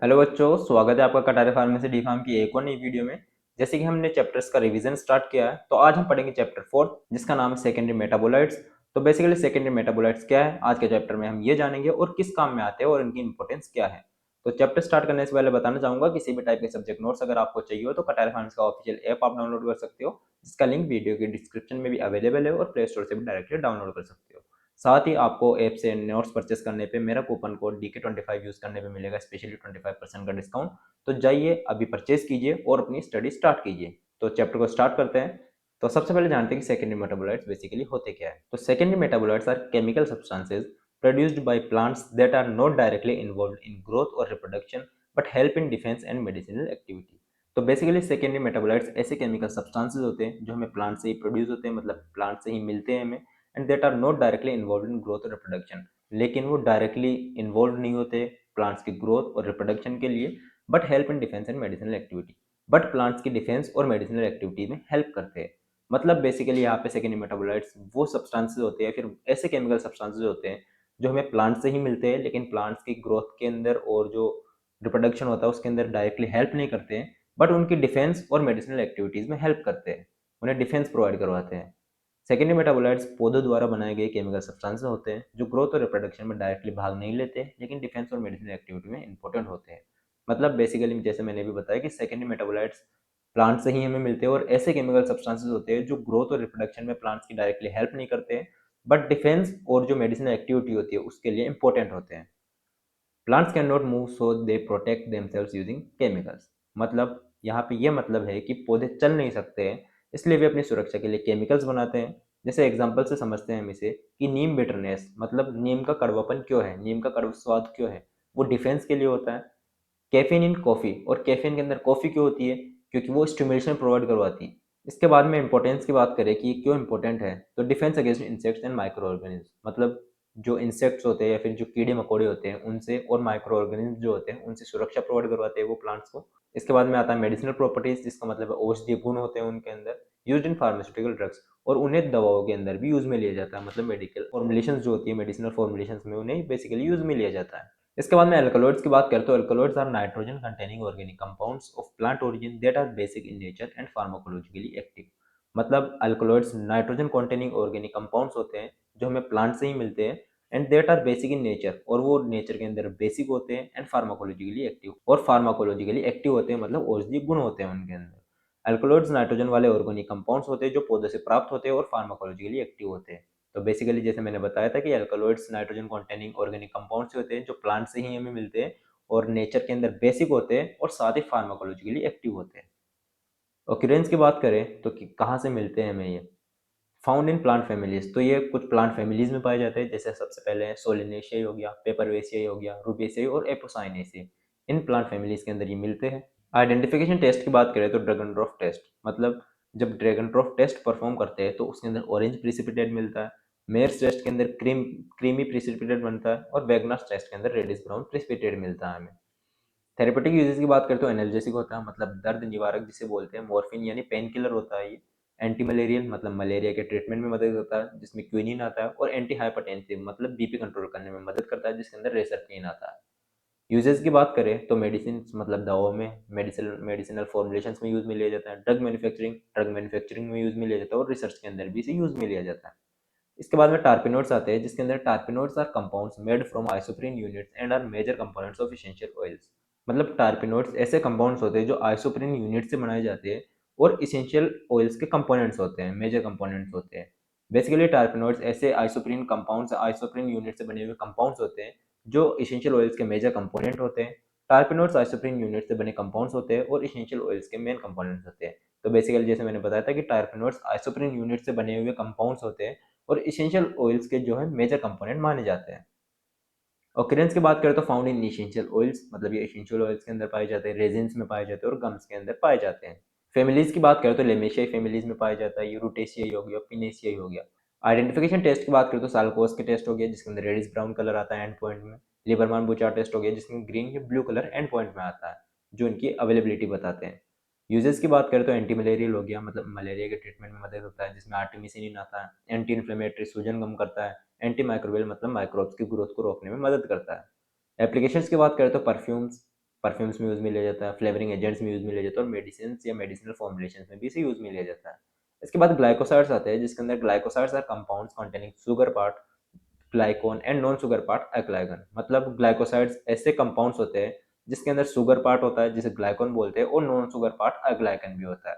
Hello बच्चों, स्वागत है आपका कटारे फार्मेसी डी फार्म की एक और नई वीडियो में। जैसे कि हमने चैप्टर्स का रिवीजन स्टार्ट किया है, तो आज हम पढ़ेंगे चैप्टर 4 जिसका नाम है सेकेंडरी मेटाबोलाइट्स। तो बेसिकली सेकेंडरी मेटाबोलाइट्स क्या है, आज के चैप्टर में हम ये जानेंगे और किस काम में आते हैं और इनकी इंपॉर्टेंस क्या है। तो चैप्टर स्टार्ट करने से पहले बताना चाहूंगा, किसी भी टाइप के सब्जेक्ट नोट्स अगर आपको चाहिए हो तो कटारे फार्मेसी का ऑफिशियल ऐप आप डाउनलोड कर सकते हो, जिसका लिंक वीडियो के डिस्क्रिप्शन में भी अवेलेबल है और प्ले स्टोर से भी डायरेक्टली डाउनलोड कर सकते हो। साथ ही आपको ऐप से नोट्स परचेस करने पे मेरा कूपन कोड DK25 यूज करने पे मिलेगा स्पेशली 25% का डिस्काउंट। तो जाइए अभी परचेज कीजिए और अपनी स्टडी स्टार्ट कीजिए। तो चैप्टर को स्टार्ट करते हैं। तो सबसे पहले जानते हैं कि सेकेंडरी मेटाबोलाइट्स बेसिकली होते क्या है। तो secondary metabolites are chemical substances produced by plants that are not directly involved in growth or reproduction but help in defense and medicinal activity। तो बेसिकली सेकेंडरी मेटाबोलाइट्स ऐसे केमिकल सब्सटेंसेस होते हैं जो हमें प्लांट से ही प्रोड्यूस होते हैं, मतलब प्लांट से ही मिलते हैं हमें, and that are not directly involve in growth और रिप्रोडक्शन। लेकिन वो डायरेक्टली इन्वॉल्व नहीं होते प्लांट्स की ग्रोथ और रिप्रोडक्शन के लिए, but help in defence and medicinal activity. But plants की डिफेंस और मेडिसिनल एक्टिविटी में हेल्प करते हैं। मतलब बेसिकली यहाँ पे सेकेंडरी मेटाबोलाइट्स वो सब्सटेंसेस होते हैं, फिर ऐसे केमिकल सब्सटेंसेस होते हैं जो हमें प्लांट से ही मिलते हैं, लेकिन प्लांट्स की ग्रोथ के अंदर और जो रिप्रोडक्शन होता है उसके अंदर डायरेक्टली हेल्प नहीं करते हैं, बट उनकी डिफेंस और मेडिसिनल एक्टिविटीज में हेल्प करते हैं, उन्हें डिफेंस प्रोवाइड करवाते हैं। सेकेंडरी मेटाबोलाइट्स पौधों द्वारा बनाए गए केमिकल सब्सटेंसेस होते हैं जो ग्रोथ और रिप्रोडक्शन में डायरेक्टली भाग नहीं लेते, लेकिन डिफेंस और मेडिसिनल एक्टिविटी में इंपॉर्टेंट होते हैं। मतलब बेसिकली जैसे मैंने भी बताया कि सेकेंडरी मेटाबोलाइट्स प्लांट से ही हमें मिलते हैं और ऐसे केमिकल सब्सटेंसेस होते हैं जो ग्रोथ और रिप्रोडक्शन में प्लांट्स की डायरेक्टली हेल्प नहीं करते हैं, बट डिफेंस और जो मेडिसिनल एक्टिविटी होती है उसके लिए इंपॉर्टेंट होते हैं। Plants can not move so they protect themselves using chemicals. मतलब यहाँ पे ये मतलब है कि पौधे चल नहीं सकते हैं, इसलिए वे अपनी सुरक्षा के लिए केमिकल्स बनाते हैं। जैसे एग्जांपल से समझते हैं हम इसे कि नीम बिटरनेस, मतलब नीम का कड़वापन क्यों है, नीम का कड़वा स्वाद क्यों है, वो डिफेंस के लिए होता है। कैफीन इन कॉफ़ी, और कैफीन के अंदर कॉफ़ी क्यों होती है, क्योंकि वो स्टिमुलेशन प्रोवाइड करवाती है। इसके बाद में इंपॉर्टेंस की बात करें कि ये क्यों इंपॉर्टेंट है, तो defence against insects and micro organism. मतलब जो इंसेक्ट्स होते हैं या फिर जो कीड़े मकोड़े होते हैं उनसे, और माइक्रो ऑर्गेनिज्म जो होते हैं उनसे सुरक्षा प्रोवाइड करवाते हैं वो प्लांट्स को। इसके बाद में आता है मेडिसिनल प्रॉपर्टीज, जिसका मतलब है औषधीय गुण होते हैं उनके अंदर, यूज इन फार्मास्यूटिकल ड्रग्स, और उन्हें दवाओं के अंदर भी यूज में लिया जाता है। मतलब मेडिकल फॉर्मुलेशन जो होती है, मेडिसिनल फॉर्मुलेशन में उन्हें बेसिकली यूज में लिया जाता है। इसके बाद में अल्कलॉइड्स की बात करें तो alkaloids are nitrogen containing organic compounds of plant origin that are basic in nature and pharmacologically active. मतलब alkaloids nitrogen containing organic compounds होते हैं जो हमें प्लांट से ही मिलते हैं, and that are basic in nature, और वो नेचर के अंदर बेसिक होते हैं, एंड फार्माकोलॉजिकली एक्टिव, और फार्माकोलॉजिकली एक्टिव होते हैं, मतलब औषधीय गुण होते हैं उनके अंदर। अल्कलॉइड्स नाइट्रोजन वाले ऑर्गेनिक कंपाउंड्स होते हैं जो पौधे से प्राप्त होते हैं और फार्माकोलॉजिकली एक्टिव होते हैं। तो बेसिकली जैसे मैंने बताया था कि alkaloids nitrogen containing organic compounds होते हैं जो प्लांट से ही हमें मिलते हैं और नेचर के अंदर बेसिक होते हैं और साथ ही फार्माकोलॉजिकली एक्टिव होते हैं। ऑक्यूरेंस की बात करें तो कि कहाँ से मिलते हैं हमें ये, फाउंड इन प्लांट फैमिलीज। तो ये कुछ प्लांट फैमिलीज में पाए जाते हैं, जैसे सबसे पहले सोलिनेशियाई हो गया, पेपरवेसियाई हो गया, रूबिएसियाई और एपोसाइनेसियाई। इन प्लांट फैमिलीज के अंदर ये मिलते हैं। आइडेंटिफिकेशन टेस्ट की बात करें तो ड्रैगन ड्रॉफ टेस्ट, मतलब जब ड्रैगन ड्रॉफ टेस्ट परफॉर्म करते हैं तो उसके अंदर ऑरेंज प्रिसिपिटेट मिलता है। मेयर्स टेस्ट के अंदर क्रीमी प्रिसिपिटेट बनता है, और वेगनास टेस्ट के अंदर रेडिश ब्राउन प्रिसिपिटेट मिलता है हमें। थेरेपेटिक यूजेस की बात करें तो एनाल्जेसिक होता है, मतलब दर्द निवारक जिसे बोलते हैं, मॉर्फिन यानी पेन किलर होता है ये। एंटी मलेरियल, मतलब मलेरिया के ट्रीटमेंट में मदद करता है जिसमें क्विनिन आता है, और एंटी हाइपरटेंसिव, मतलब बीपी कंट्रोल करने में मदद करता है जिसके अंदर रेसरपीन आता है। यूजेस की बात करें तो मेडिसिन, मतलब दवाओं में, मेडिसिनल फॉर्मुलेशंस में यूज में लिया जाता है। ड्रग मैन्युफैक्चरिंग में यूज में लिया जाता है, और रिसर्च के अंदर भी इसे यूज में लिया जाता है। इसके बाद में टार्पिनोड्स आते हैं, जिसके अंदर terpenoids are compounds made from isoprene units and are major components of essential oils. मतलब टार्पिनोड्स ऐसे कंपाउंड्स होते हैं जो आइसोप्रीन यूनिट से बनाए जाते हैं और इसेंशियल ऑयल्स के कंपोनेंट्स होते हैं, मेजर कंपोनेंट्स होते हैं। बेसिकली टार्पिनोड्स ऐसे आइसोप्रीन कंपाउंड्स, आइसोप्रीन यूनिट से बने हुए कंपाउंड्स होते हैं जो इसेंशियल ऑयल्स के मेजर कंपोनेंट होते हैं। टार्पिनोड्स आइसोप्रीन यूनिट से बने कंपाउंड्स होते हैं और इसेंशियल ऑयल्स के मेन कंपोनेंट्स होते हैं। तो बेसिकली जैसे मैंने बताया था कि टार्पिनोड्स आइसोप्रीन यूनिट से बने हुए कंपाउंड्स होते हैं और इसेंशियल ऑयल्स के जो है मेजर कंपोनेंट माने जाते हैं। ऑक्यूरेंस की बात करें तो फाउंड इन इसेंशियल ऑयल्स, मतलब ये इसेंशियल ऑयल्स के अंदर पाए जाते हैं, रेजिन्स में पाए जाते हैं और गम्स के अंदर पाए जाते हैं। फैमिलीज की बात करें तो लेमेशियाई फैमिलीज में पाया जाता है, यूरोटेशियाई हो गया, पिनेशियाई हो गया। आइडेंटिफिकेशन टेस्ट की बात करें तो साल्कोस के टेस्ट हो गया जिसके अंदर रेडिश ब्राउन कलर आता है एंड पॉइंट में। लिबरमान बुचार टेस्ट हो गया जिसमें ग्रीन या ब्लू कलर एंड पॉइंट में आता है, जो इनकी अवेलेबिलिटी बताते हैं। यूजेस की बात करें तो एंटी मलेरियल हो गया, मतलब मलेरिया के ट्रीटमेंट में मदद होता है जिसमें आर्टिमिसिनिन आता है। एंटी इन्फ्लेमेटरी, सूजन कम करता है। एंटी माइक्रोबियल, मतलब माइक्रोब्स की ग्रोथ को रोकने में मदद करता है। एप्लीकेशंस की बात करें तो परफ्यूम्स, परफ्यूम्स में यूज़ में लिया जाता है, फ्लेवरिंग एजेंट्स में यूज़ में लिया जाता है और मेडिसिन या मेडिसिनल फॉर्मुलेशन में भी इसे यूज़ में लिया जाता है। इसके बाद ग्लाइकोसाइड्स आते हैं, जिसके अंदर glycosides are compounds containing sugar part glycone and non sugar part aglycone. मतलब ग्लाइकोसाइड्स ऐसे कंपाउंड्स होते हैं जिसके अंदर शुगर पार्ट होता है जिसे ग्लाइकोन बोलते हैं और नॉन शुगर पार्ट अग्लाइकन भी होता है।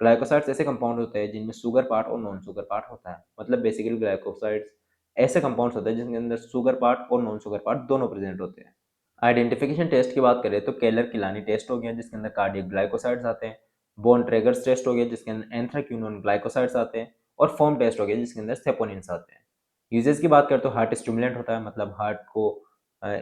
ग्लाइकोसाइड्स ऐसे कंपाउंड होते हैं जिनमें शुगर पार्ट और नॉन शुगर पार्ट होता है। मतलब बेसिकली ग्लाइकोसाइड्स ऐसे कंपाउंड्स होते हैं जिनके अंदर शुगर पार्ट और नॉन शुगर पार्ट दोनों प्रेजेंट होते हैं। आइडेंटिफिकेशन टेस्ट की बात करें तो केलर किलानी टेस्ट हो गया जिसके अंदर कार्डियक ग्लाइकोसाइड्स आते हैं। बोन ट्रेगर्स टेस्ट हो गया जिसके अंदर एंथ्राक्यूनोन ग्लाइकोसाइड्स आते हैं। और फॉर्म टेस्ट हो गया जिसके अंदर सेपोनिन्स आते हैं। यूजेस की बात करें तो हार्ट स्टिमुलेंट होता है, मतलब हार्ट को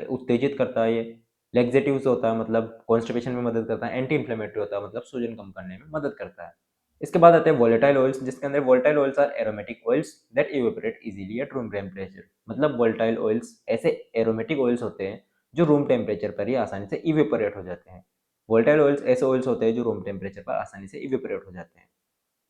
उत्तेजित करता है ये। लेग्जेटिव्स होता है, मतलब कॉन्स्टिपेशन में मदद करता है। एंटी इन्फ्लेमेटरी होता है, मतलब सूजन कम करने में मदद करता है। इसके बाद आते हैं वोलेटाइल ऑयल्स, जिसके अंदर volatile oils are aromatic oils that evaporate easily at room temperature. मतलब वोलेटाइल ऑयल्स ऐसे एरोमेटिक ऑयल्स होते हैं जो रूम टेम्परेचर पर ही आसानी से इवेपोरेट हो जाते हैं। वोलेटाइल ऑयल्स ऐसे ऑयल्स होते हैं जो रूम टेम्परेचर पर आसानी से इवेपोरेट हो जाते हैं।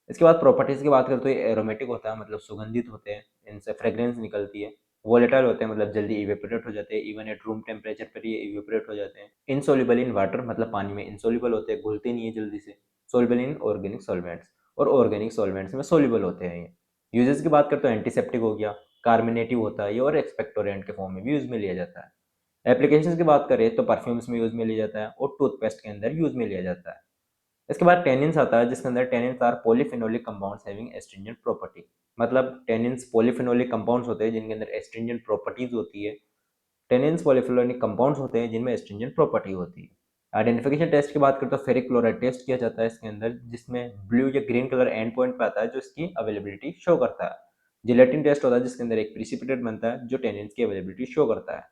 इसके बाद प्रॉपर्टीज की बात करें तो ये एरोमेटिक होता है, मतलब सुगंधित होते हैं, इनसे फ्रेग्रेंस निकलती है। वोलेटाइल होते हैं, मतलब जल्दी इवेपोरेट हो जाते हैं, इवन एट रूम टेम्परेचर पर ये इवेपोरेट हो जाते हैं। इनसोल्युबल इन वाटर, मतलब पानी में इनसोल्युबल होते हैं, घुलते नहीं है जल्दी से। सोल्युबल इन ऑर्गेनिक सॉल्वेंट्स, और ऑर्गेनिक सॉल्वेंट्स में सोल्युबल होते हैं ये। यूजेस की बात करें तो एंटीसेप्टिक हो गया, कार्मिनेटिव होता है ये, और एक्सपेक्टोरेंट के फॉर्म में भी यूज में लिया जाता है। एप्लीकेशंस की बात करें तो परफ्यूम्स में यूज में लिया जाता है और टूथपेस्ट के अंदर यूज में लिया जाता है। इसके बाद टेनिन्स आता है, जिसके अंदर tannins are polyphenolic compounds having astringent property. मतलब टेनिन्स पॉलीफिनोलिक कंपाउंड्स होते हैं जिनके अंदर एस्ट्रिंजेंट प्रॉपर्टीज होती है। टेनिन्स पॉलीफिनोलिक कंपाउंड्स होते हैं जिनमें एस्ट्रिंजेंट प्रॉपर्टी होती है। आइडेंटिफिकेशन टेस्ट की बात करें तो फेरिक क्लोराइड टेस्ट किया जाता है इसके अंदर, जिसमें ब्लू या ग्रीन कलर एंड पॉइंट पे आता है जो इसकी अवेलेबिलिटी शो करता है। जिलेटिन टेस्ट होता है जिसके अंदर एक प्रिसिपिटेट बनता है जो टेनिन्स की अवेलेबिलिटी शो करता है।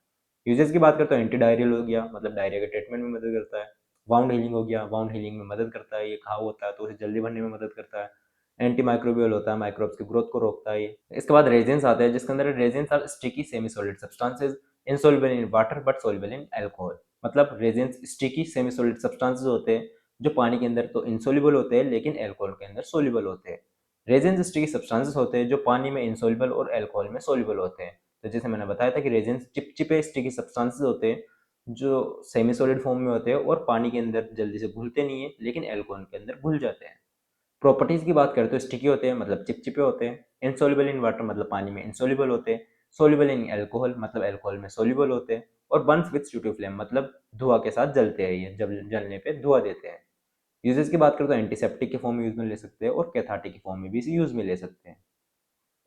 यूजेस की बात करें तो एंटी डायरियल हो गया, मतलब डायरिया के ट्रीटमेंट में मदद करता है। वाउंड हीलिंग हो गया, वाउंड हीलिंग में मदद करता है, ये घाव होता है तो उसे जल्दी भरने में मदद करता है। एंटी माइक्रोबियल होता है, माइक्रोब्स की ग्रोथ को रोकता है ये। इसके बाद रेजिन्स आते हैं, जिसके अंदर resins are sticky semi solid substances insoluble in water but soluble in alcohol. मतलब resins sticky semi solid substances होते हैं जो पानी के अंदर तो इनसॉल्युबल होते हैं लेकिन अल्कोहल के अंदर सॉल्युबल होते हैं। रेजिन्स स्टिकी सब्सटेंसेस होते हैं जो पानी में इनसॉल्युबल और अल्कोहल में सॉल्युबल होते हैं। तो जैसे मैंने बताया था कि रेजिन्स चिपचिपे स्टिकी सब्सटेंसेस होते हैं जो सेमी सॉलिड फॉर्म में होते हैं और पानी के अंदर जल्दी से घुलते नहीं है लेकिन अल्कोहल के अंदर घुल जाते हैं। प्रॉपर्टीज की बात करें तो स्टिकी होते हैं, मतलब चिपचिपे होते हैं। इनसॉल्युबल इन वाटर, मतलब पानी में इनसॉल्युबल होते हैं। सॉल्युबल इन अल्कोहल, मतलब अल्कोहल में सॉल्युबल होते हैं। और बर्न्स विद सूटिव फ्लेम, मतलब धुआं के साथ जलते हैं ये, जब जलने पे धुआं देते हैं। यूजेस की बात करें तो एंटीसेप्टिक के फॉर्म में यूज में ले सकते हैं और कैथार्टिक के फॉर्म में भी इसे यूज में ले सकते हैं।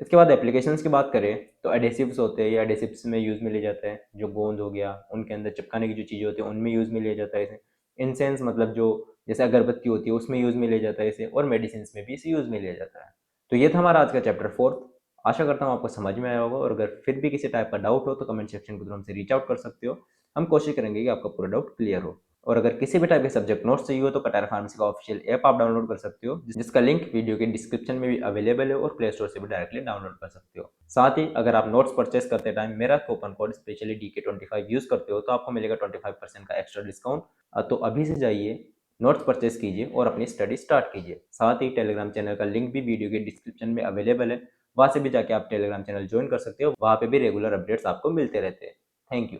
इसके बाद एप्लीकेशंस की बात करें तो एडेसिव्स होते हैं, ये एडेसिव्स में यूज़ में लिए जाते हैं। जो गोंद हो गया उनके अंदर चिपकाने की जो चीज़ें होती हैं उनमें यूज़ में लिया जाता है इसे। इंसेंस, मतलब जो जैसे अगरबत्ती होती है उसमें यूज़ में लिया जाता है इसे, और मेडिसिन में भी इसे यूज़ में लिया जाता है। तो ये था हमारा आज का चैप्टर 4। आशा करता हूँ आपको समझ में आया होगा, और अगर फिर भी किसी टाइप का डाउट हो तो कमेंट सेक्शन के थ्रू हमसे रीच आउट कर सकते हो। हम कोशिश करेंगे कि आपका पूरा डाउट क्लियर हो। और अगर किसी भी टाइप के सब्जेक्ट नोट्स चाहिए हो तो कटारा फार्मेसी का ऑफिशियल ऐप आप डाउनलोड कर सकते हो, जिसका लिंक वीडियो के डिस्क्रिप्शन में भी अवेलेबल है, और प्ले स्टोर से भी डायरेक्टली डाउनलोड कर सकते हो। साथ ही अगर आप नोट्स परचेस करते टाइम मेरा coupon code specially DK25 use करते हो तो आपको मिलेगा 25% का एक्स्ट्रा डिस्काउंट। तो अभी से जाइए, नोट्स परचेस कीजिए और अपनी स्टडी स्टार्ट कीजिए। साथ ही टेलीग्राम चैनल का लिंक भी वीडियो के डिस्क्रिप्शन में अवेलेबल है, वहाँ से भी जाके आप टेलीग्राम चैनल ज्वाइन कर सकते हो। वहाँ पे भी रेगुलर अपडेट्स आपको मिलते रहते हैं। Thank you.